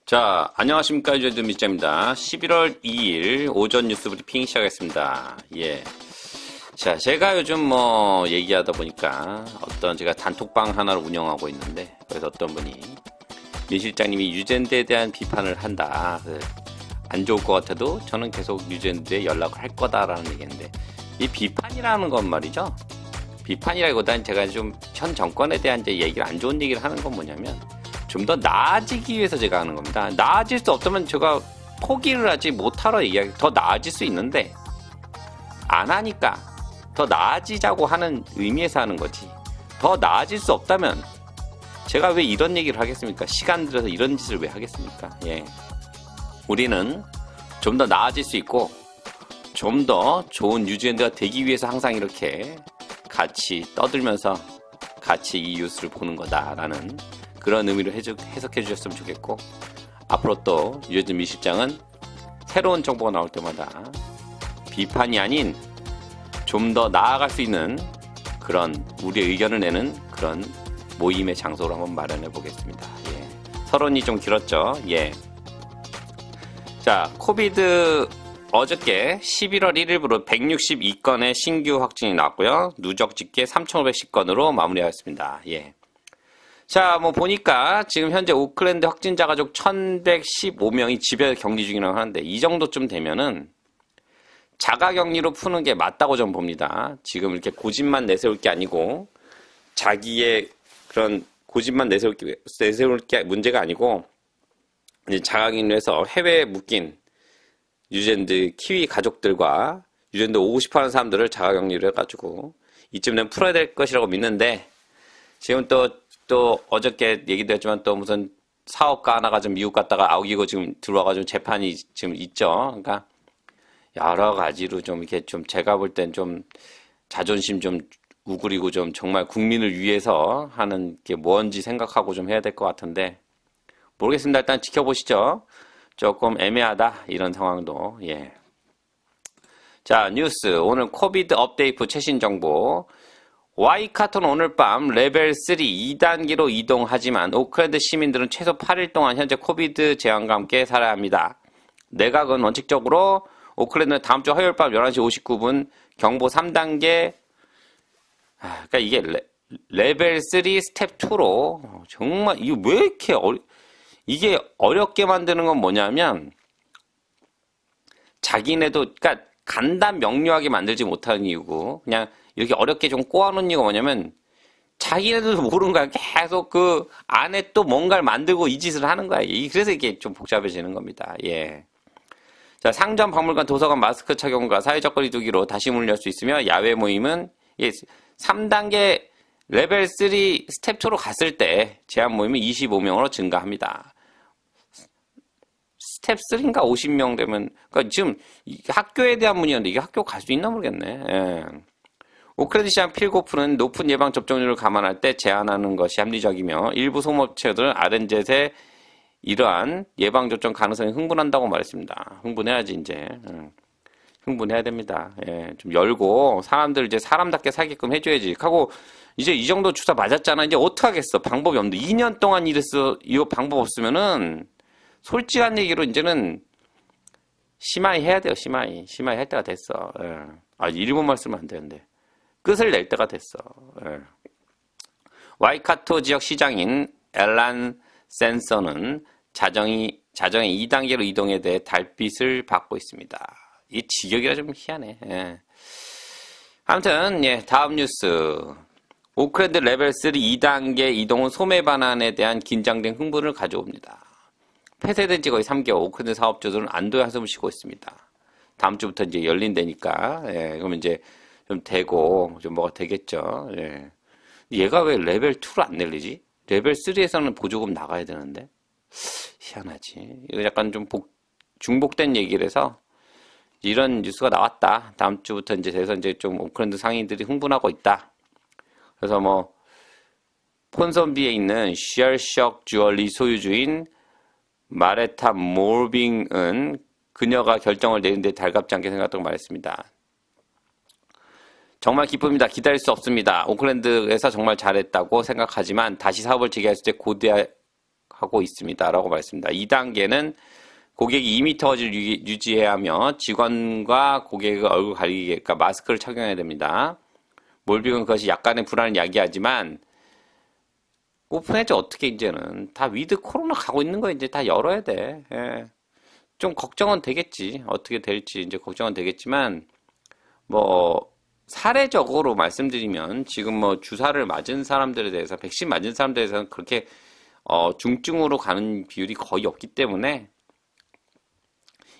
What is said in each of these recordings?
자, 안녕하십니까. 유저들 밑자입니다. 11월 2일 오전 뉴스 브리핑 시작하겠습니다. 예. 자, 제가 요즘 얘기하다 보니까 제가 단톡방 하나를 운영하고 있는데, 그래서 어떤 분이 민 실장님이 유젠드에 대한 비판을 한다. 안 좋을 것 같아도 저는 계속 유젠드에 연락을 할 거다라는 얘기인데, 이 비판이라는 건 말이죠. 비판이라기보다는 제가 좀 현 정권에 대한 이제 얘기를, 안 좋은 얘기를 하는 건 뭐냐면, 좀 더 나아지기 위해서 제가 하는 겁니다. 나아질 수 없다면 제가 포기를 하지 못하러 얘기하기, 더 나아질 수 있는데 안 하니까 더 나아지자고 하는 의미에서 하는 거지. 더 나아질 수 없다면 제가 왜 이런 얘기를 하겠습니까? 시간 들여서 이런 짓을 왜 하겠습니까? 예. 우리는 좀 더 나아질 수 있고 좀 더 좋은 뉴질랜드가 되기 위해서 항상 이렇게 같이 떠들면서 같이 이 뉴스를 보는 거다라는 그런 의미로 해석해 주셨으면 좋겠고, 앞으로 또 유해진 미 실장은 새로운 정보가 나올 때마다 비판이 아닌 좀 더 나아갈 수 있는 그런 우리의 의견을 내는 그런 모임의 장소를 한번 마련해 보겠습니다. 예. 서론이 좀 길었죠. 예. 자, 코비드 어저께 11월 1일부로 162건의 신규 확진이 나왔고요. 누적 집계 3,510건으로 마무리하였습니다. 예. 자, 보니까 지금 현재 오클랜드 확진자 가족 1,115명이 집에 격리 중이라고 하는데, 이 정도쯤 되면은 자가격리로 푸는 게 맞다고 좀 봅니다. 지금 이렇게 고집만 내세울 게 아니고, 자기의 그런 고집만 내세울 게 문제가 아니고, 이제 자가격리로 해서 해외에 묶인 뉴질랜드 키위 가족들과 뉴질랜드 오고 싶어 하는 사람들을 자가격리를 해가지고, 이쯤 되면 풀어야 될 것이라고 믿는데, 지금 또 어저께 얘기도 했지만 또 무슨 사업가 하나가 좀 미국 갔다가 아우기고 지금 들어와가지고 재판이 지금 있죠. 그러니까 여러 가지로 좀 이렇게 좀 제가 볼 땐 좀 자존심 좀 우그리고 좀 정말 국민을 위해서 하는 게 뭔지 생각하고 좀 해야 될 것 같은데, 모르겠습니다. 일단 지켜보시죠. 조금 애매하다 이런 상황도. 예. 자, 뉴스 오늘 코비드 업데이트 최신 정보. 와이카토는 오늘 밤 레벨 3 2단계로 이동하지만 오클랜드 시민들은 최소 8일 동안 현재 코비드 제한과 함께 살아야 합니다. 내각은 원칙적으로 오클랜드는 다음 주 화요일 밤 11시 59분 경보 3단계, 그러니까 이게 레벨 3 스텝 2로 정말 이게 왜 이렇게 이게 어렵게 만드는 건 뭐냐면, 자기네도 그러니까 간단 명료하게 만들지 못하는 이유고, 그냥 이렇게 어렵게 좀 꼬아놓은 이유가 뭐냐면, 자기네들도 모르는 거야. 계속 그 안에 또 뭔가를 만들고 이 짓을 하는 거야. 그래서 이게 좀 복잡해지는 겁니다. 예. 자, 상점, 박물관, 도서관 마스크 착용과 사회적 거리 두기로 다시 문을 열 수 있으며, 야외 모임은 3단계 레벨 3 스텝 2로 갔을 때 제한 모임이 25명으로 증가합니다. 스텝 3인가 50명 되면, 그러니까 지금 학교에 대한 문의였는데 이게 학교 갈 수 있나 모르겠네. 예. 오클랜드 시장 필고프는 높은 예방 접종률을 감안할 때 제한하는 것이 합리적이며, 일부 소모업체들은 RNZ의 이러한 예방 접종 가능성이 흥분한다고 말했습니다. 흥분해야지 이제. 흥분해야 됩니다. 예, 좀 열고 사람들 이제 사람답게 살게끔 해줘야지. 하고 이제 이 정도 주사 맞았잖아. 이제 어떡하겠어. 방법이 없는데 2년 동안 이랬어. 이거 방법 없으면은 솔직한 얘기로 이제는 심하이 해야 돼요. 심하이 할 때가 됐어. 예. 아, 일본말 쓰면 안 되는데. 끝을 낼 때가 됐어. 예. 와이카토 지역 시장인 앨런 센서는 자정에 2단계로 이동에 대해 달빛을 받고 있습니다. 이 직역이라 좀 희한해. 예. 아무튼 다음 뉴스. 오클랜드 레벨 3 2단계 이동은 소매 반환에 대한 긴장된 흥분을 가져옵니다. 폐쇄된 지 거의 3개월, 오클랜드 사업주들은 안도의 한숨을 쉬고 있습니다. 다음 주부터 이제 열린다니까. 예. 그러면 이제 좀 되고, 좀 뭐가 되겠죠. 예. 얘가 왜 레벨 2로 안 내리지? 레벨 3에서는 보조금 나가야 되는데? 희한하지. 이거 약간 좀 중복된 얘기를 해서, 이런 뉴스가 나왔다. 다음 주부터 이제 돼서 이제 좀 오클랜드 상인들이 흥분하고 있다. 그래서 폰선비에 있는 쉘셔크 주얼리 소유주인 마레타 몰빙은 그녀가 결정을 내리는데 달갑지 않게 생각했다고 말했습니다. 정말 기쁩니다. 기다릴 수 없습니다. 오클랜드에서 정말 잘했다고 생각하지만 다시 사업을 재개했을 때 하고 있습니다라고 말했습니다. 2단계는 고객이 2m 거리를 유지해야 하며 직원과 고객의 얼굴 가리게, 그러니까 마스크를 착용해야 됩니다. 몰비건 그것이 약간의 불안을 야기하지만 오픈해야지 어떻게 이제는 다 위드 코로나 가고 있는 거 이제 다 열어야 돼. 예. 좀 걱정은 되겠지. 어떻게 될지 이제 걱정은 되겠지만 뭐 사례적으로 말씀드리면 지금 뭐 주사를 맞은 사람들에 대해서 백신 맞은 사람들에 대해서는 그렇게 중증으로 가는 비율이 거의 없기 때문에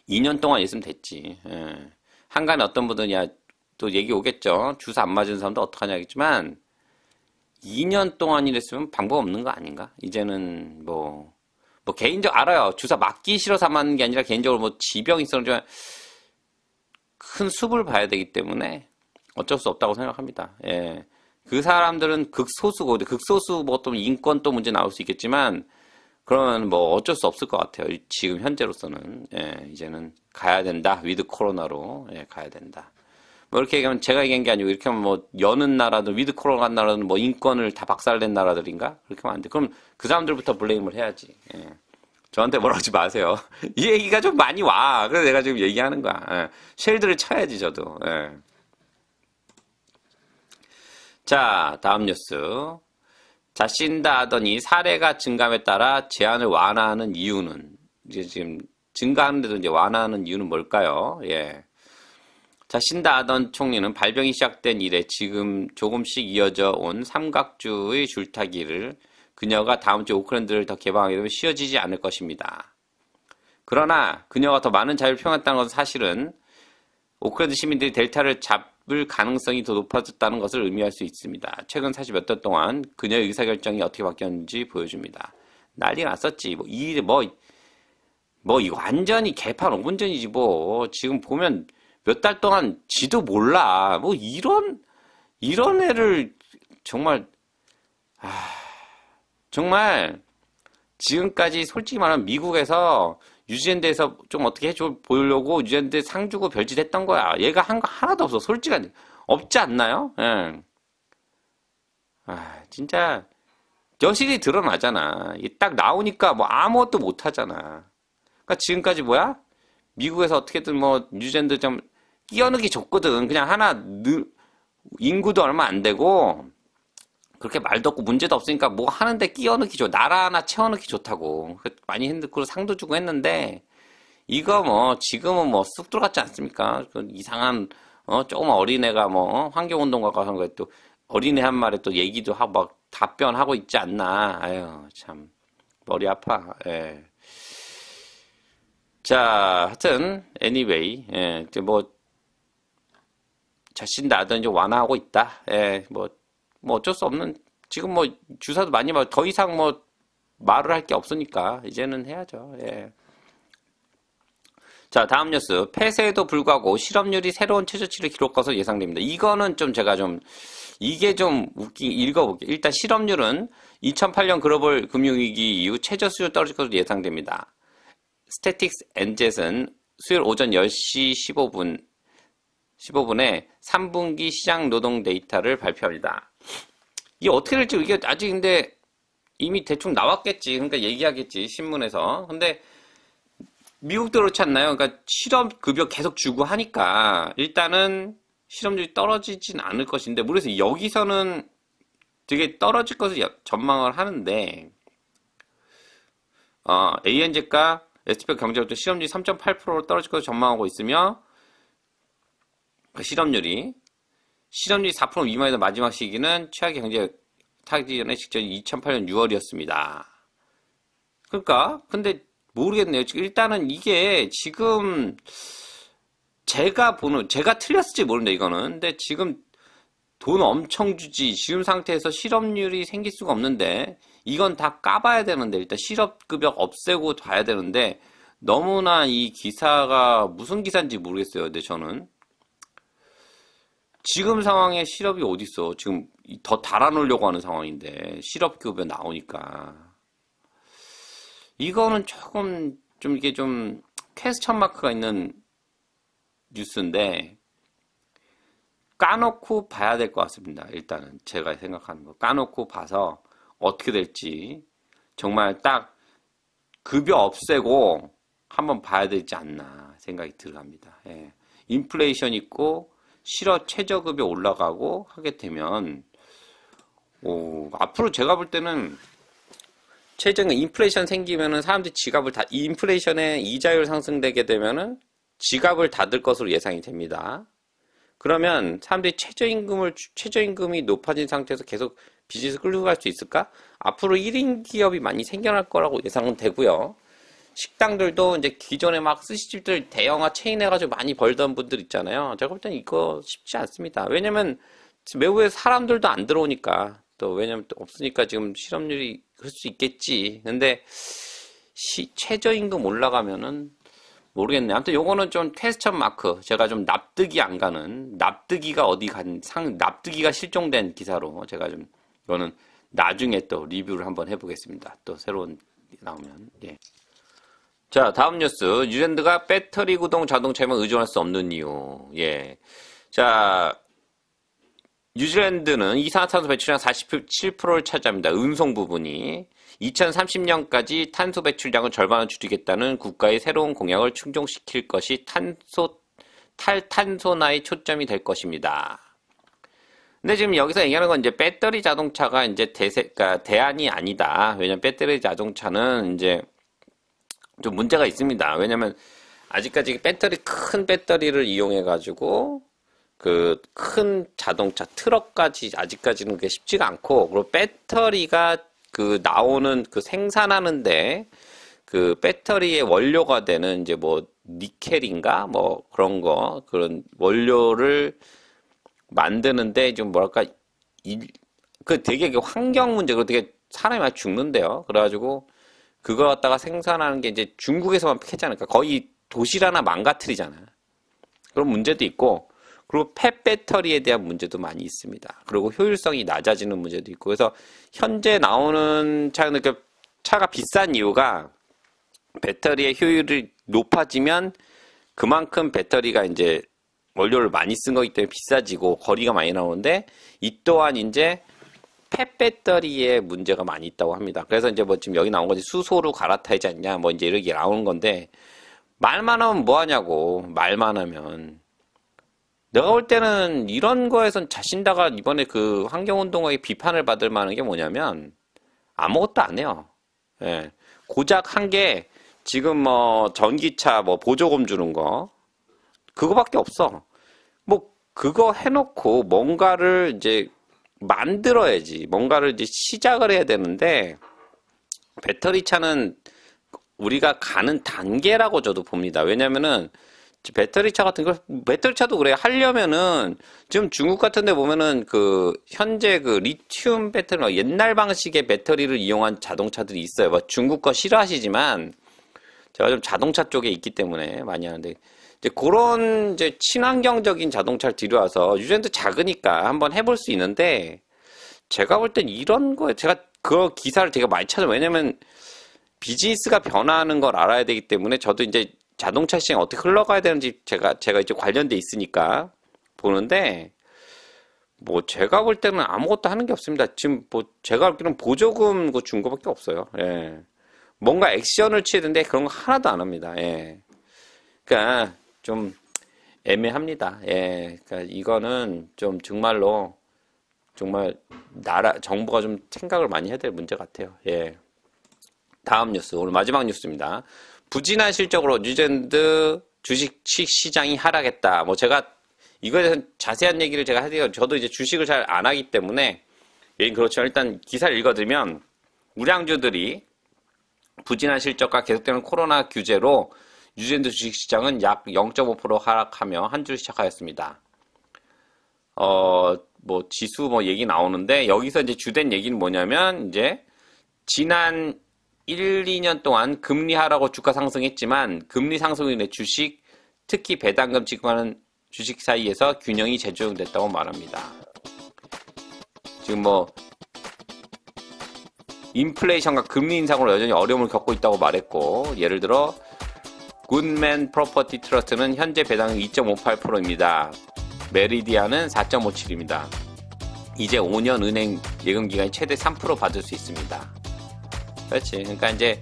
2년 동안 있으면 됐지. 예. 한간에 어떤 분들은 야, 또 얘기 오겠죠. 주사 안 맞은 사람도 어떡하냐겠지만 2년 동안 이랬으면 방법 없는 거 아닌가? 이제는 뭐 개인적 알아요. 주사 맞기 싫어서 안 맞는 게 아니라 개인적으로 뭐 지병이 있어서 큰 숲을 봐야 되기 때문에 어쩔 수 없다고 생각합니다. 예. 그 사람들은 극소수고 극소수 뭐 또 인권 또 문제 나올 수 있겠지만 그러면 뭐 어쩔 수 없을 것 같아요. 지금 현재로서는 예, 이제는 가야 된다. 위드 코로나로 예, 가야 된다. 뭐 이렇게 얘기하면 제가 얘기한 게 아니고 이렇게 하면 뭐 여는 나라든 위드 코로나 나라든 뭐 인권을 다 박살낸 나라들인가? 그렇게 하면 안 돼. 그럼 그 사람들부터 블레임을 해야지. 예. 저한테 뭐라 하지 마세요. 이 얘기가 좀 많이 와. 그래서 내가 지금 얘기하는 거야. 예. 쉘드를 쳐야지 저도. 예. 자, 다음 뉴스. 자신다 하더니 사례가 증감에 따라 제한을 완화하는 이유는 이제 지금 증가하는데도 이제 완화하는 이유는 뭘까요? 예. 자신다 하던 총리는 발병이 시작된 이래 지금 조금씩 이어져 온 삼각주의 줄타기를 그녀가 다음 주 오클랜드를 더 개방하게 되면 쉬워지지 않을 것입니다. 그러나 그녀가 더 많은 자유를 표현했다는 것은 사실은 오클랜드 시민들이 델타를 잡을 가능성이 더 높아졌다는 것을 의미할 수 있습니다. 최근 사실 몇 달 동안 그녀의 의사결정이 어떻게 바뀌었는지 보여줍니다. 난리 났었지. 이거 완전히 개판 5분 전이지 뭐. 지금 보면 몇 달 동안 지도 몰라. 뭐 이런 애를 정말 정말 지금까지 솔직히 말하면 미국에서 뉴질랜드에서 좀 어떻게 해줘 보려고 뉴질랜드 상 주고 별짓 했던 거야. 얘가 한 거 하나도 없어. 솔직하게 없지 않나요? 예. 진짜 여실히 드러나잖아. 딱 나오니까 뭐 아무것도 못 하잖아. 그러니까 지금까지 뭐야? 미국에서 어떻게든 뭐 뉴질랜드 좀 끼어넣기 좋거든. 그냥 인구도 얼마 안 되고 그렇게 말도 없고 문제도 없으니까 뭐 하는데 끼어넣기 좋아. 나라 하나 채워넣기 좋다고. 많이 힘들고 상도 주고 했는데 이거 뭐 지금은 뭐 쑥 들어갔지 않습니까? 그 이상한 조금 어린애가 뭐 환경운동가 가서 한 거에 또 어린애 한 말에 또 얘기도 하고 막 답변하고 있지 않나. 아유 참 머리 아파. 예. 자 하여튼 anyway 예, 뭐 자신 나도 이제 완화하고 있다. 예, 뭐 어쩔 수 없는 지금 뭐 주사도 많이 맞고 더 이상 뭐 말을 할 게 없으니까 이제는 해야죠. 예. 자 다음 뉴스. 폐쇄에도 불구하고 실업률이 새로운 최저치를 기록 것으로 예상됩니다. 이거는 좀 제가 좀 이게 좀 읽어볼게요. 일단 실업률은 2008년 글로벌 금융위기 이후 최저 수준 떨어질 것으로 예상됩니다. 스태틱스 엔젯은 수요일 오전 10시 15분에 3분기 시장 노동 데이터를 발표합니다. 이게 어떻게 될지 이게 아직 근데 이미 대충 나왔겠지. 그러니까 얘기하겠지 신문에서. 근데 미국도 그렇지 않나요? 그러니까 실업급여 계속 주고 하니까 일단은 실업률이 떨어지진 않을 것인데 모르겠어요. 여기서는 되게 떨어질 것을 전망을 하는데 ANZ가 S&P 경제업체 실업률이 3.8%로 떨어질 것을 전망하고 있으며 그 실업률이 4% 미만이던 마지막 시기는 최악의 경제 타기전의 직전이 2008년 6월이었습니다. 그러니까 근데 모르겠네요. 일단은 이게 지금 제가 틀렸을지 모르는데 이거는 근데 지금 돈 엄청 주지 지금 상태에서 실업률이 생길 수가 없는데 이건 다 까봐야 되는데 일단 실업급여 없애고 봐야 되는데 너무나 이 기사가 무슨 기사인지 모르겠어요. 근데 저는 지금 상황에 실업이 어딨어. 지금 더 달아놓으려고 하는 상황인데 실업급여 나오니까 이거는 조금 좀 이게 좀 퀘스천 마크가 있는 뉴스인데 까놓고 봐야 될 것 같습니다. 일단은 제가 생각하는 거 까놓고 봐서 어떻게 될지 정말 딱 급여 없애고 한번 봐야 되지 않나 생각이 들어갑니다. 예. 인플레이션 있고 실업 최저급여 올라가고 하게 되면 앞으로 제가 볼 때는 최저임금 인플레이션 생기면은 사람들이 지갑을 다 인플레이션에 이자율 상승되게 되면은 지갑을 닫을 것으로 예상이 됩니다. 그러면 사람들이 최저임금이 높아진 상태에서 계속 비즈니스 끌고 갈 수 있을까? 앞으로 1인 기업이 많이 생겨날 거라고 예상은 되고요. 식당들도 이제 기존에 막 스시집들 대형화 체인 해가지고 많이 벌던 분들 있잖아요. 제가 볼 때는 이거 쉽지 않습니다. 왜냐면 외부에 사람들도 안 들어오니까 또 왜냐면 또 없으니까 지금 실업률이 그럴 수 있겠지. 근데 최저임금 올라가면은 모르겠네. 아무튼 요거는 좀 퀘스천 마크. 제가 좀 납득이 안 가는 납득이가 납득이가 실종된 기사로 제가 좀 이거는 나중에 또 리뷰를 한번 해보겠습니다. 또 새로운 게 나오면. 예. 자, 다음 뉴스. 뉴질랜드가 배터리 구동 자동차에만 의존할 수 없는 이유. 예. 자, 뉴질랜드는 이산화탄소 배출량 47%를 차지합니다. 운송 부분이. 2030년까지 탄소 배출량을 절반을 줄이겠다는 국가의 새로운 공약을 충족시킬 것이 탈탄소나의 초점이 될 것입니다. 근데 지금 여기서 얘기하는 건 이제 배터리 자동차가 이제 그러니까 대안이 아니다. 왜냐면 배터리 자동차는 이제 좀 문제가 있습니다. 왜냐면 아직까지 큰 배터리를 이용해가지고 그 큰 자동차 트럭까지 아직까지는 그게 쉽지가 않고, 그리고 배터리가 그 나오는 그 생산하는데 그 배터리의 원료가 되는 이제 뭐 니켈인가 뭐 그런 원료를 만드는데 좀 뭐랄까 그 되게 환경 문제고 되게 사람이 많이 죽는데요. 그래가지고 그거 갖다가 생산하는 게 이제 중국에서만 캐지 않을까. 거의 도시를 하나 망가뜨리잖아요. 그런 문제도 있고, 그리고 폐배터리에 대한 문제도 많이 있습니다. 그리고 효율성이 낮아지는 문제도 있고, 그래서 현재 나오는 차가 비싼 이유가 배터리의 효율이 높아지면 그만큼 배터리가 이제 원료를 많이 쓴 거기 때문에 비싸지고 거리가 많이 나오는데, 이 또한 이제 폐배터리에 문제가 많이 있다고 합니다. 그래서 이제 뭐 지금 여기 나온 거지, 수소로 갈아타야지 않냐 뭐 이제 이렇게 나오는 건데, 말만 하면 뭐 하냐고. 말만 하면 내가 볼 때는 이런 거에선 자신다가 이번에 그 환경운동가의 비판을 받을 만한 게 뭐냐면 아무것도 안 해요. 예. 고작 한 게 지금 뭐 전기차 뭐 보조금 주는 거 그거밖에 없어. 뭐 그거 해놓고 뭔가를 이제 만들어야지. 뭔가를 이제 시작을 해야 되는데, 배터리 차는 우리가 가는 단계라고 저도 봅니다. 왜냐면은 배터리 차 같은 거, 배터리 차도 그래. 하려면은 지금 중국 같은 데 보면은 그 현재 그 리튬 배터리, 옛날 방식의 배터리를 이용한 자동차들이 있어요. 뭐 중국 거 싫어하시지만 제가 좀 자동차 쪽에 있기 때문에 많이 하는데, 이제 그런 이제 친환경적인 자동차를 들여와서, 뉴질랜드 작으니까 한번 해볼 수 있는데, 제가 볼 땐 이런 거에 제가 그 기사를 되게 많이 찾아요. 왜냐면 비즈니스가 변화하는 걸 알아야 되기 때문에, 저도 이제 자동차 시장이 어떻게 흘러가야 되는지 제가 이제 관련돼 있으니까 보는데, 뭐 제가 볼 때는 아무것도 하는 게 없습니다. 지금 뭐 제가 알기로는 보조금 준 거밖에 없어요. 예. 뭔가 액션을 취해야 되는데 그런 거 하나도 안 합니다. 예. 그러니까 좀 애매합니다. 예. 그러니까 이거는 좀 정말 정부가 좀 생각을 많이 해야 될 문제 같아요. 예. 다음 뉴스, 오늘 마지막 뉴스입니다. 부진한 실적으로 뉴질랜드 주식 시장이 하락했다. 뭐 제가 이거에 대해서 자세한 얘기를 제가 해드려요. 저도 이제 주식을 잘 안 하기 때문에 얘는 그렇지만, 일단 기사를 읽어드리면, 우량주들이 부진한 실적과 계속되는 코로나 규제로 뉴질랜드 주식시장은 약 0.5% 하락하며 한 주 시작하였습니다. 뭐 지수 뭐 얘기 나오는데, 여기서 이제 주된 얘기는 뭐냐면, 이제 지난 1, 2년 동안 금리 하락으로 주가 상승했지만, 금리 상승으로 인해 주식, 특히 배당금 지급하는 주식 사이에서 균형이 재조정됐다고 말합니다. 지금 뭐 인플레이션과 금리 인상으로 여전히 어려움을 겪고 있다고 말했고, 예를 들어 굿맨 프로퍼티 트러스트는 현재 배당이 2.58%입니다. 메리디안은 4.57입니다. 이제 5년 은행 예금 기간이 최대 3% 받을 수 있습니다. 그렇지. 그러니까 이제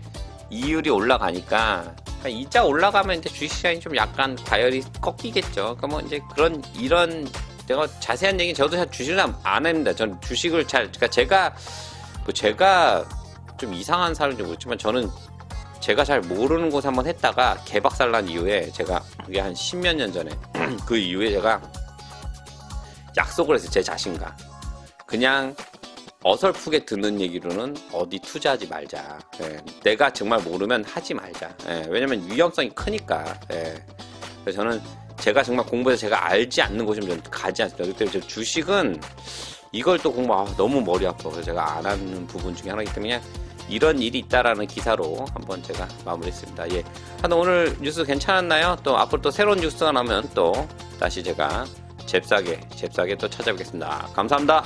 이율이 올라가니까 이자 올라가면 이제 주식시장이 좀 약간 과열이 꺾이겠죠. 그러니까 뭐 이제 이런 내가 자세한 얘기 저도 잘 주식을 안 합니다. 저는 주식을 그러니까 제가 좀 이상한 사람인지 모르지만 저는 제가 잘 모르는 곳에 한번 했다가 개박살 난 이후에 제가 그게 한 10몇 년 전에 그 이후에 제가 약속을 했어요. 제 자신과. 그냥 어설프게 듣는 얘기로는 어디 투자하지 말자. 예. 내가 정말 모르면 하지 말자. 예. 왜냐면 위험성이 크니까. 예. 그래서 저는 제가 정말 공부해서 제가 알지 않는 곳이면 저는 가지 않습니다. 그렇기 때문에 주식은 이걸 또 너무 머리 아파. 그래서 제가 안 하는 부분 중에 하나이기 때문에 이런 일이 있다라는 기사로 한번 제가 마무리했습니다. 예. 하여튼 오늘 뉴스 괜찮았나요? 또 앞으로 또 새로운 뉴스가 나오면 또 다시 제가 잽싸게 또 찾아뵙겠습니다. 감사합니다.